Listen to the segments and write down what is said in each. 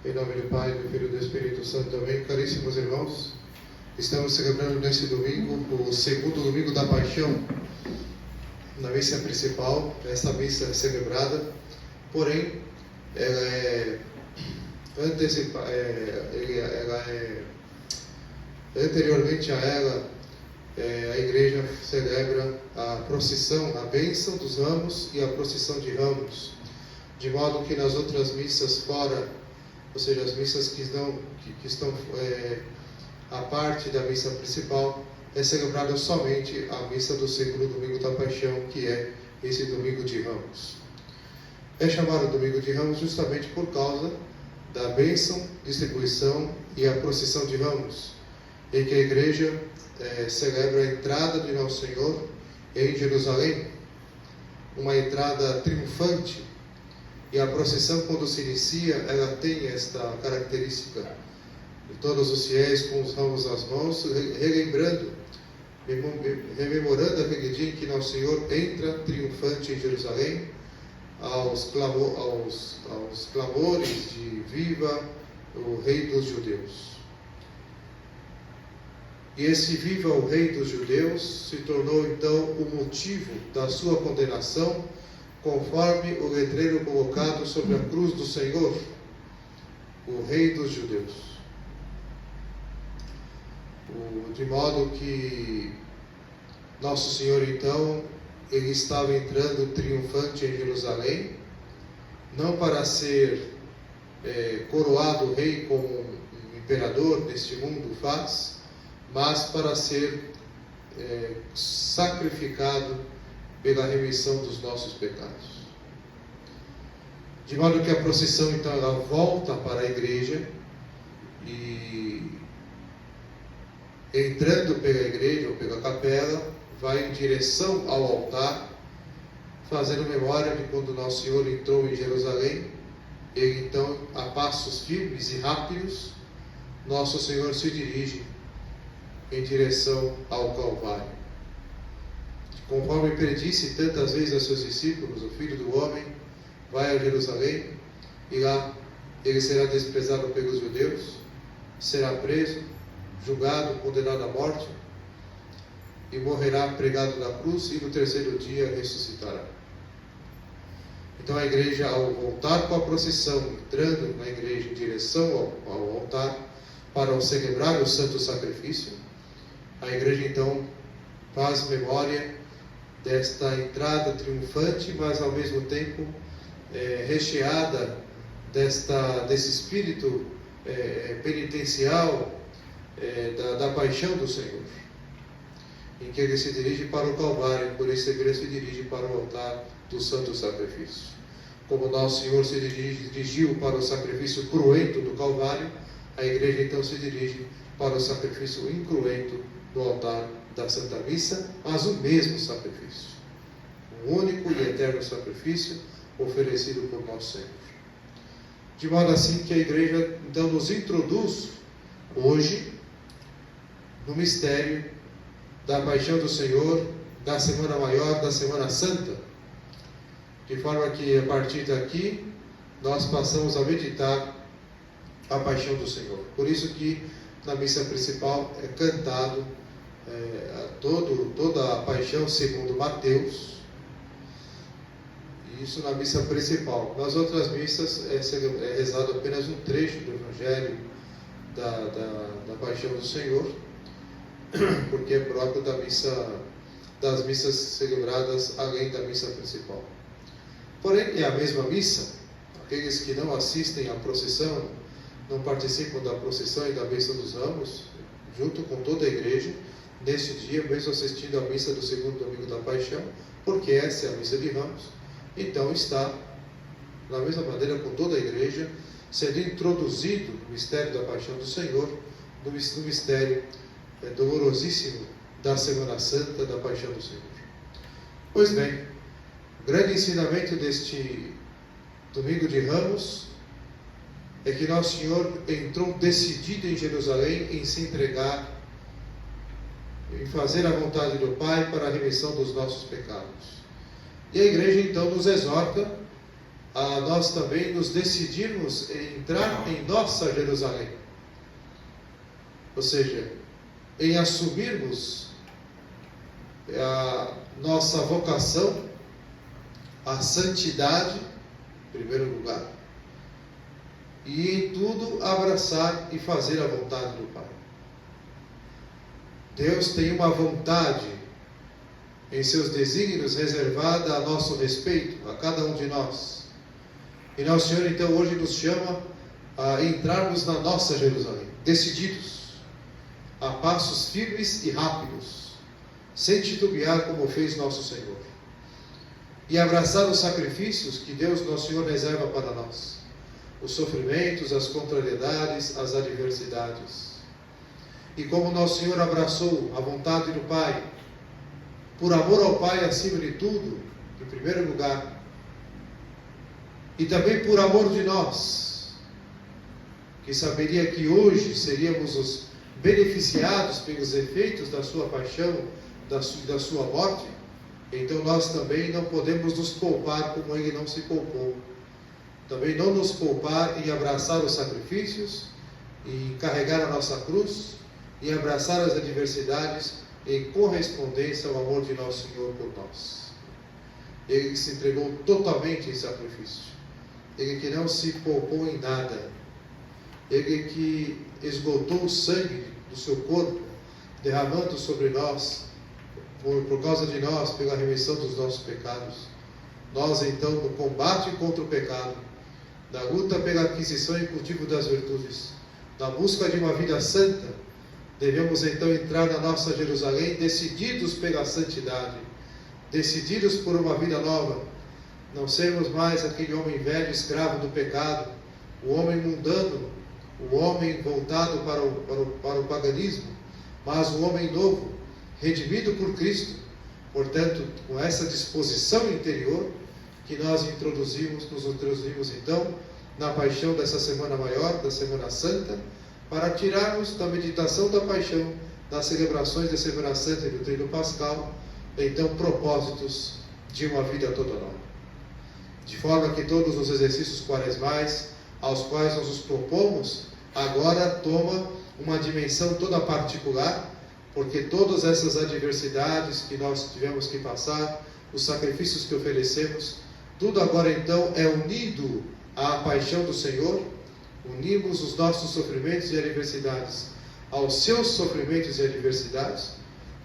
Em nome do Pai, do Filho e do Espírito Santo. Amém. Caríssimos irmãos, estamos celebrando nesse domingo, o segundo domingo da Paixão, na missa principal. Esta missa é celebrada, porém, ela é anteriormente a ela, a igreja celebra a procissão, a bênção dos ramos e a procissão de ramos, de modo que nas outras missas fora, ou seja, as missas que estão a parte da missa principal, é celebrada somente a missa do segundo domingo da Paixão, que é esse domingo de Ramos. É chamado domingo de Ramos justamente por causa da bênção, distribuição e a procissão de Ramos, em que a igreja celebra a entrada de Nosso Senhor em Jerusalém, uma entrada triunfante. E a procissão, quando se inicia, ela tem esta característica de todos os fiéis com os ramos nas mãos, rememorando aquele dia em que Nosso Senhor entra triunfante em Jerusalém, aos clamores de viva o Rei dos Judeus. E esse viva o Rei dos Judeus se tornou então o motivo da sua condenação, conforme o letreiro colocado sobre a cruz do Senhor, o Rei dos Judeus. De modo que Nosso Senhor então, ele estava entrando triunfante em Jerusalém, não para ser coroado rei como um imperador deste mundo faz, mas para ser sacrificado pela remissão dos nossos pecados. De modo que a procissão então ela volta para a igreja e, entrando pela igreja ou pela capela, vai em direção ao altar, fazendo memória de quando Nosso Senhor entrou em Jerusalém. Ele então, a passos firmes e rápidos, Nosso Senhor se dirige em direção ao Calvário. Conforme predisse tantas vezes a seus discípulos, o Filho do Homem vai a Jerusalém e lá ele será desprezado pelos judeus, será preso, julgado, condenado à morte e morrerá pregado na cruz e no terceiro dia ressuscitará. Então a igreja, ao voltar com a procissão, entrando na igreja em direção ao altar para celebrar o santo sacrifício, a igreja então faz memória desta entrada triunfante, mas ao mesmo tempo recheada desse espírito penitencial da paixão do Senhor, em que ele se dirige para o Calvário, por isso a igreja se dirige para o altar do santo sacrifício. Como Nosso Senhor se dirigiu para o sacrifício cruento do Calvário, a igreja então se dirige para o sacrifício incruento do altar da Santa Missa, mas o mesmo sacrifício, um único e eterno sacrifício oferecido por Nosso Senhor. De modo assim que a igreja então nos introduz hoje no mistério da paixão do Senhor, da Semana Maior, da Semana Santa, de forma que a partir daqui nós passamos a meditar a paixão do Senhor. Por isso que na missa principal é cantado toda a paixão segundo Mateus, isso na missa principal. Nas outras missas é rezado apenas um trecho do Evangelho da paixão do Senhor, porque é próprio das missas celebradas além da missa principal. Porém, é a mesma missa. Aqueles que não assistem à procissão, não participam da procissão e da bênção dos ramos, junto com toda a igreja, neste dia, mesmo assistindo à missa do segundo domingo da Paixão, porque essa é a missa de Ramos, então está, da mesma maneira com toda a igreja, sendo introduzido no mistério da Paixão do Senhor, no mistério dolorosíssimo da Semana Santa, da Paixão do Senhor. Pois bem, o grande ensinamento deste domingo de Ramos é que Nosso Senhor entrou decidido em Jerusalém em se entregar, em fazer a vontade do Pai para a remissão dos nossos pecados. E a igreja então nos exorta a nós também nos decidirmos em entrar em nossa Jerusalém. Ou seja, em assumirmos a nossa vocação, a santidade, em primeiro lugar, e em tudo abraçar e fazer a vontade do Pai. Deus tem uma vontade em seus desígnios reservada a nosso respeito, a cada um de nós. E nosso Senhor então hoje nos chama a entrarmos na nossa Jerusalém, decididos, a passos firmes e rápidos, sem titubear como fez nosso Senhor, e abraçar os sacrifícios que Deus, nosso Senhor, reserva para nós, os sofrimentos, as contrariedades, as adversidades. E como nosso Senhor abraçou a vontade do Pai, por amor ao Pai acima de tudo, em primeiro lugar, e também por amor de nós, que saberia que hoje seríamos os beneficiados pelos efeitos da sua paixão, da sua morte, então nós também não podemos nos poupar como Ele não se poupou. Também não nos poupar em abraçar os sacrifícios, em carregar a nossa cruz, em abraçar as adversidades, em correspondência ao amor de nosso Senhor por nós. Ele se entregou totalmente em sacrifício. Ele que não se poupou em nada. Ele que esgotou o sangue do seu corpo, derramando sobre nós, por causa de nós, pela remissão dos nossos pecados. Nós então, no combate contra o pecado, na luta pela aquisição e cultivo das virtudes, na busca de uma vida santa, devemos então entrar na nossa Jerusalém decididos pela santidade, decididos por uma vida nova, não sermos mais aquele homem velho, escravo do pecado, o homem mundano, o homem voltado para o paganismo, mas o homem novo, redimido por Cristo. Portanto, com essa disposição interior que nós nos introduzimos então na paixão dessa Semana Maior, da Semana Santa, para tirarmos da meditação da paixão, das celebrações da Semana Santa e do Tríduo Pascal, então propósitos de uma vida toda nova. De forma que todos os exercícios quaresmais aos quais nós nos propomos, agora toma uma dimensão toda particular, porque todas essas adversidades que nós tivemos que passar, os sacrifícios que oferecemos, tudo agora então é unido à paixão do Senhor. Unimos os nossos sofrimentos e adversidades aos seus sofrimentos e adversidades,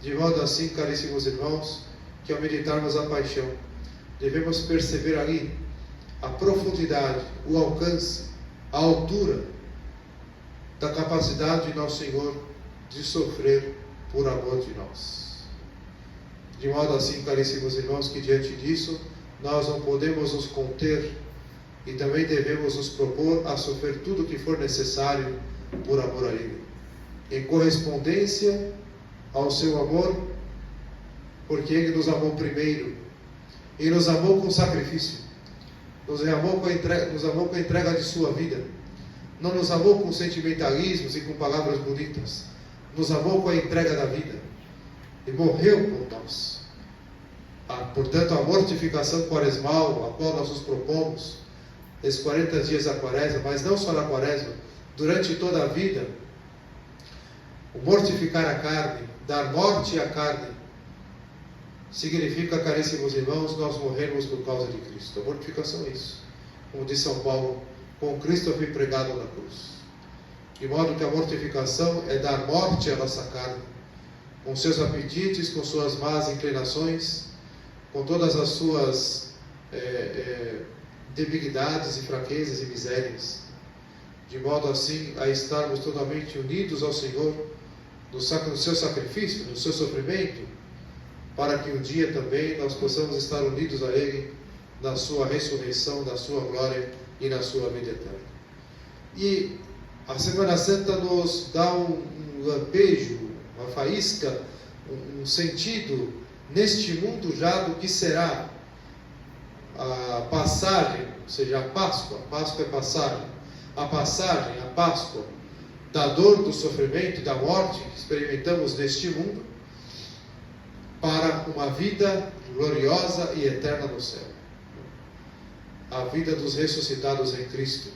de modo assim, caríssimos irmãos, que ao meditarmos a paixão, devemos perceber ali a profundidade, o alcance, a altura da capacidade de nosso Senhor de sofrer por amor de nós. De modo assim, caríssimos irmãos, que diante disso nós não podemos nos conter e também devemos nos propor a sofrer tudo o que for necessário por amor a Ele, em correspondência ao seu amor, porque Ele nos amou primeiro, e nos amou com sacrifício, nos amou com a entrega de sua vida, não nos amou com sentimentalismos e com palavras bonitas, nos amou com a entrega da vida, e morreu por nós. Portanto, a mortificação quaresmal, a qual nós nos propomos, esses 40 dias da quaresma, mas não só na quaresma, durante toda a vida, o mortificar a carne, dar morte à carne, significa, caríssimos irmãos, nós morrermos por causa de Cristo. A mortificação é isso. Como diz São Paulo, com Cristo eu fui pregado na cruz. De modo que a mortificação é dar morte à nossa carne, com seus apetites, com suas más inclinações, com todas as suas debilidades e fraquezas e misérias, de modo assim a estarmos totalmente unidos ao Senhor no seu sacrifício, no seu sofrimento, para que um dia também nós possamos estar unidos a Ele na sua ressurreição, na sua glória e na sua vida eterna. E a Semana Santa nos dá um lampejo, uma faísca, um sentido neste mundo já do que será a passagem, ou seja, a Páscoa é passagem, a Páscoa da dor, do sofrimento e da morte que experimentamos neste mundo, para uma vida gloriosa e eterna no céu. a vida dos ressuscitados em Cristo,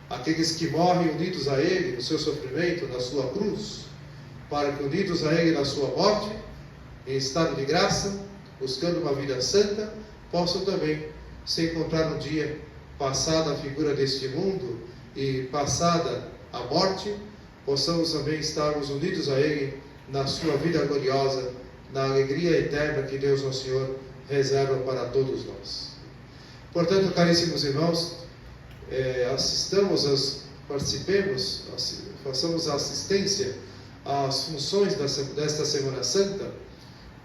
aqueles que morrem unidos a Ele no seu sofrimento, na sua cruz, para que unidos a Ele na sua morte, em estado de graça, buscando uma vida santa, possam também se encontrar um dia, passada a figura deste mundo e passada a morte, possamos também estarmos unidos a Ele na sua vida gloriosa, na alegria eterna que Deus nosso Senhor reserva para todos nós. Portanto, caríssimos irmãos, participemos, façamos assistência às funções desta Semana Santa,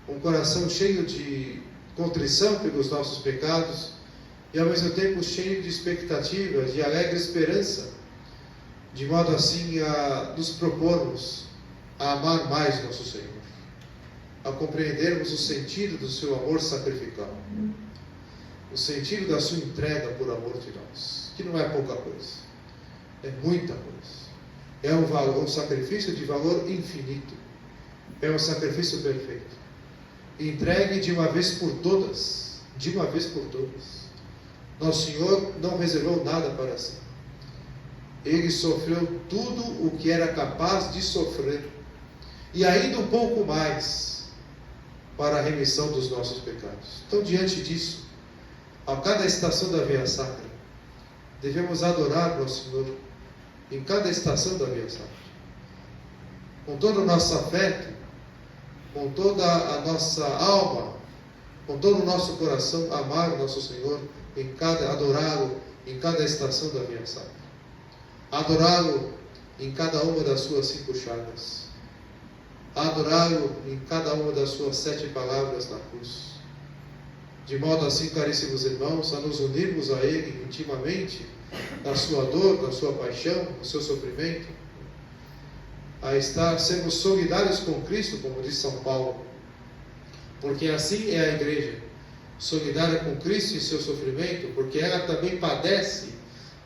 um coração cheio de contrição pelos nossos pecados e ao mesmo tempo cheio de expectativas, de alegre esperança, de modo assim a nos propormos a amar mais nosso Senhor, a compreendermos o sentido do seu amor sacrificial, o sentido da sua entrega por amor de nós, que não é pouca coisa, é muita coisa, é um sacrifício de valor infinito, é um sacrifício perfeito, entregue de uma vez por todas, Nosso Senhor não reservou nada para si. Ele sofreu tudo o que era capaz de sofrer, e ainda um pouco mais, para a remissão dos nossos pecados. Então, diante disso, a cada estação da Via Sacra, devemos adorar nosso Senhor, em cada estação da Via Sacra, com todo o nosso afeto, com toda a nossa alma, com todo o nosso coração, amar o nosso Senhor, adorá-lo em cada estação da Via Sacra, adorá-lo em cada uma das suas 5 chagas, adorá-lo em cada uma das suas 7 palavras na cruz, de modo assim, caríssimos irmãos, a nos unirmos a Ele intimamente, na sua dor, na sua paixão, no seu sofrimento, a sermos solidários com Cristo, como diz São Paulo, porque assim é a igreja, solidária com Cristo em seu sofrimento, porque ela também padece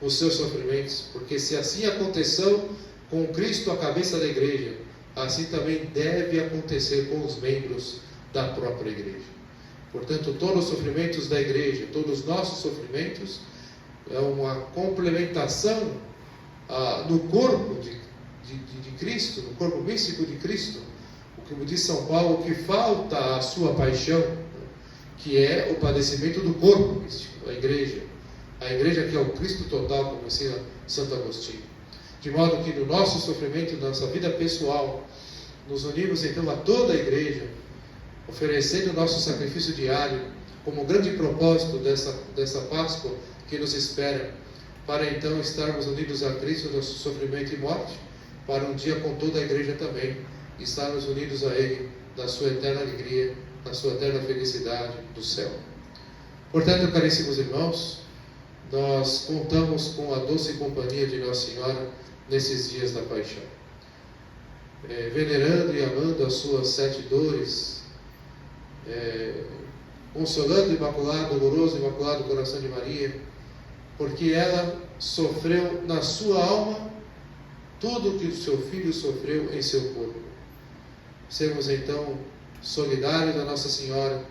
os seus sofrimentos, porque se assim aconteceu com Cristo, a cabeça da igreja, assim também deve acontecer com os membros da própria igreja. Portanto, todos os sofrimentos da igreja, todos os nossos sofrimentos, é uma complementação no corpo de Cristo, no corpo místico de Cristo, como diz São Paulo, que falta a sua paixão, que é o padecimento do corpo místico, a igreja que é o Cristo total, como ensina Santo Agostinho. De modo que no nosso sofrimento, na nossa vida pessoal, nos unimos então a toda a igreja, oferecendo o nosso sacrifício diário, como grande propósito dessa Páscoa que nos espera, para então estarmos unidos a Cristo no nosso sofrimento e morte, para um dia com toda a igreja também, estarmos unidos a Ele na sua eterna alegria, na sua eterna felicidade do céu. Portanto, caríssimos irmãos, nós contamos com a doce companhia de Nossa Senhora nesses dias da paixão, venerando e amando as suas 7 dores, consolando o imaculado, doloroso e imaculado coração de Maria, porque ela sofreu na sua alma tudo o que o seu Filho sofreu em seu corpo. Sermos então solidários da Nossa Senhora,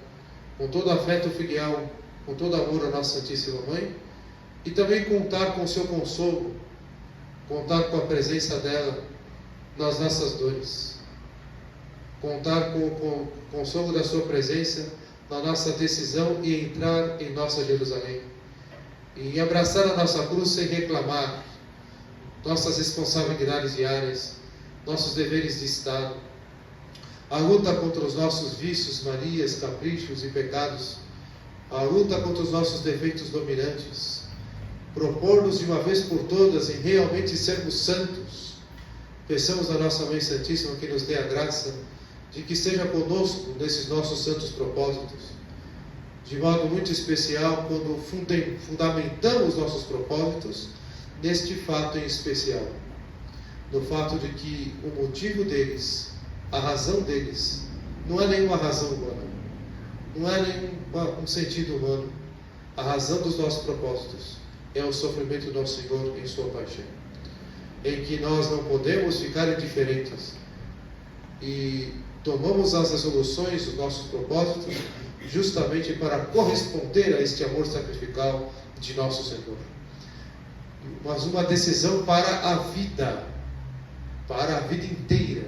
com todo afeto filial, com todo amor à Nossa Santíssima Mãe, e também contar com o seu consolo, contar com a presença dela nas nossas dores, contar com o consolo da sua presença na nossa decisão e entrar em nossa Jerusalém, e abraçar a nossa cruz sem reclamar nossas responsabilidades diárias, nossos deveres de Estado, a luta contra os nossos vícios, manias, caprichos e pecados, a luta contra os nossos defeitos dominantes, propor-nos de uma vez por todas em realmente sermos santos. Peçamos a nossa Mãe Santíssima que nos dê a graça de que esteja conosco nesses nossos santos propósitos, de modo muito especial quando fundamentamos nossos propósitos neste fato em especial, no fato de que o motivo deles, a razão deles, não é nenhuma razão humana, não é nenhum sentido humano. A razão dos nossos propósitos é o sofrimento do nosso Senhor em sua paixão, em que nós não podemos ficar indiferentes e tomamos as resoluções dos nossos propósitos justamente para corresponder a este amor sacrificial de nosso Senhor. Mas uma decisão para a vida inteira.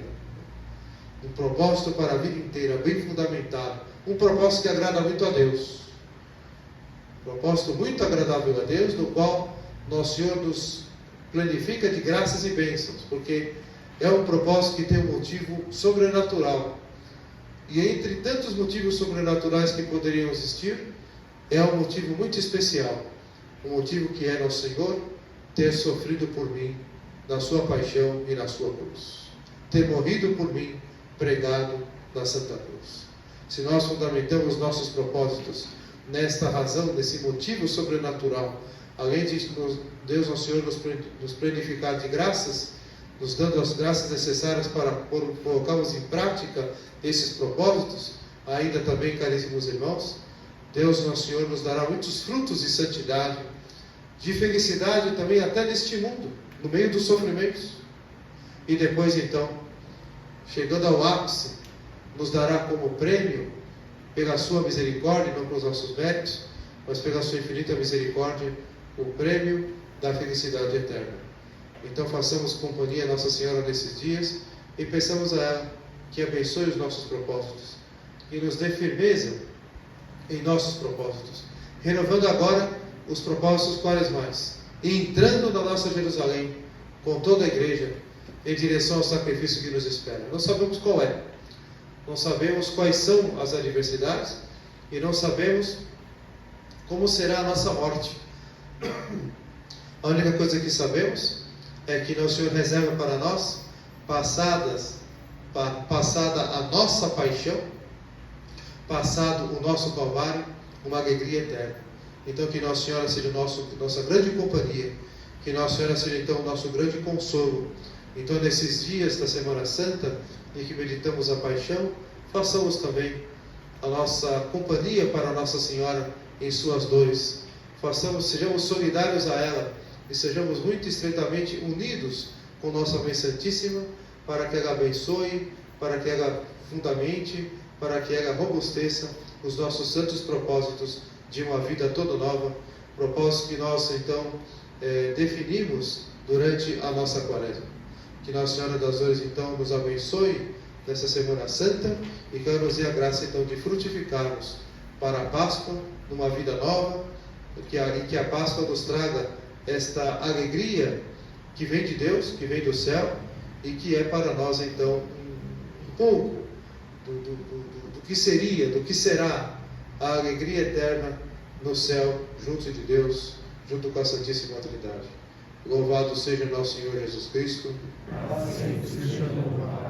Um propósito para a vida inteira, bem fundamentado. Um propósito que agrada muito a Deus. Um propósito muito agradável a Deus, no qual nosso Senhor nos planifica de graças e bênçãos, porque é um propósito que tem um motivo sobrenatural. E entre tantos motivos sobrenaturais que poderiam existir, é um motivo muito especial. Um motivo que é nosso Senhor ter sofrido por mim na sua paixão e na sua cruz. Ter morrido por mim, pregado na Santa Cruz. Se nós fundamentamos nossos propósitos nesta razão, nesse motivo sobrenatural, além de Deus, nosso Senhor, nos planificar de graças, nos dando as graças necessárias para colocarmos em prática esses propósitos, ainda também, caríssimos irmãos, Deus, nosso Senhor, nos dará muitos frutos de santidade, de felicidade também até neste mundo, no meio dos sofrimentos. E depois, então, chegando ao ápice, nos dará como prêmio, pela sua misericórdia, não pelos nossos méritos, mas pela sua infinita misericórdia, o prêmio da felicidade eterna. Então façamos companhia a Nossa Senhora nesses dias e peçamos a ela que abençoe os nossos propósitos e nos dê firmeza em nossos propósitos, renovando agora os propósitos quaresmais e entrando na nossa Jerusalém com toda a igreja em direção ao sacrifício que nos espera. Não sabemos qual é, não sabemos quais são as adversidades e não sabemos como será a nossa morte. A única coisa que sabemos é que o Senhor reserva para nós, passada a nossa paixão, passado o nosso Calvário, uma alegria eterna. Então que Nossa Senhora seja nossa grande companhia, que Nossa Senhora seja então o nosso grande consolo. Então nesses dias da Semana Santa, em que meditamos a paixão, façamos também a nossa companhia para Nossa Senhora em suas dores. Sejamos solidários a ela e sejamos muito estreitamente unidos com nossa Mãe Santíssima, para que ela abençoe, para que ela fundamente, para que ela robusteça os nossos santos propósitos de uma vida toda nova, propósitos que nós então definimos durante a nossa quaresma. Que Nossa Senhora das Dores então nos abençoe nessa Semana Santa e que ela nos dê a graça então de frutificarmos para a Páscoa numa vida nova, e que a Páscoa nos traga esta alegria que vem de Deus, que vem do céu, e que é para nós então um pouco do que seria, do que será a alegria eterna no céu, junto de Deus, junto com a Santíssima Trindade. Louvado seja nosso Senhor Jesus Cristo. Assim seja louvado.